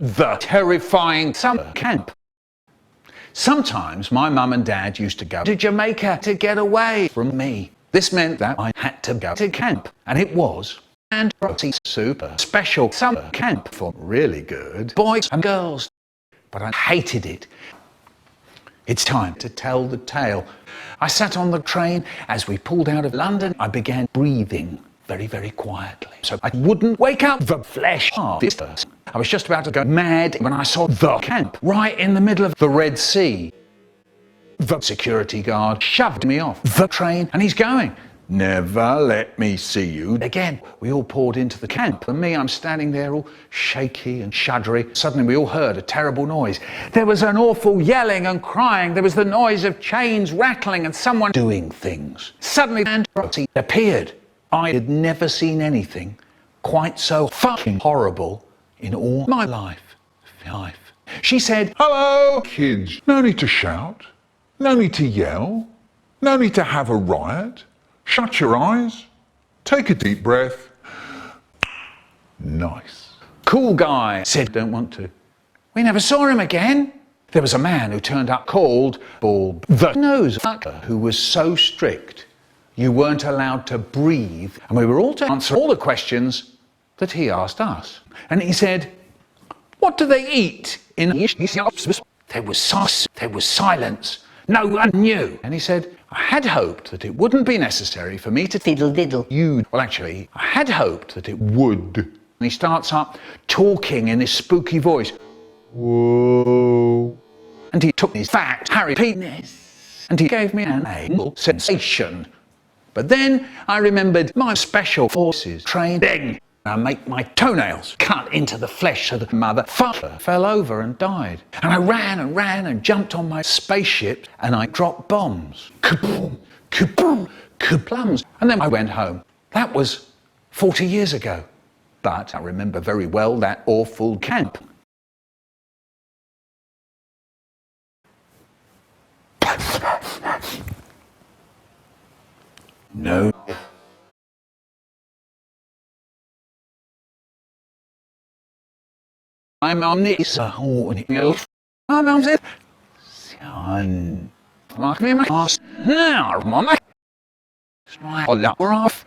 the terrifying summer camp. Sometimes my mum and dad used to go to Jamaica to get away from me. This meant that I had to go to camp, and it was and super special summer camp for really good boys and girls. But I hated it. It's time to tell the tale. I sat on the train. As we pulled out of London, I began breathing very, very quietly, so I wouldn't wake up the flesh of this person. I was just about to go mad when I saw the camp right in the middle of the Red Sea. The security guard shoved me off the train, and he's going, "Never let me see you again." We all poured into the camp, and me, I'm standing there all shaky and shuddery. Suddenly we all heard a terrible noise. There was an awful yelling and crying. There was the noise of chains rattling and someone doing things. Suddenly Roxy appeared. I had never seen anything quite so fucking horrible in all my life. She said, "Hello, Kids, no need to shout, no need to yell, no need to have a riot. Shut your eyes, take a deep breath. Nice." Cool guy said, "Don't want to." We never saw him again. There was a man who turned up called Bulb the Nose Fucker, who was so strict you weren't allowed to breathe, and we were all to answer all the questions that he asked us. And he said, "What do they eat in?" There was silence. No one knew. And he said, "I had hoped that it wouldn't be necessary for me to diddle you." Well, actually, I had hoped that it would. And he starts up talking in this spooky voice. Whoa. And he took his fat, hairy penis, and he gave me an anal sensation. But then I remembered my special forces training. I make my toenails cut into the flesh so the motherfucker fell over and died. And I ran and jumped on my spaceship, and I dropped bombs. Kaboom, kaboom, kaplums. And then I went home. That was 40 years ago. But I remember very well that awful camp. No. I'm on this. I'm on this. Son. Mark me my ass. Now, Mama. Smile off.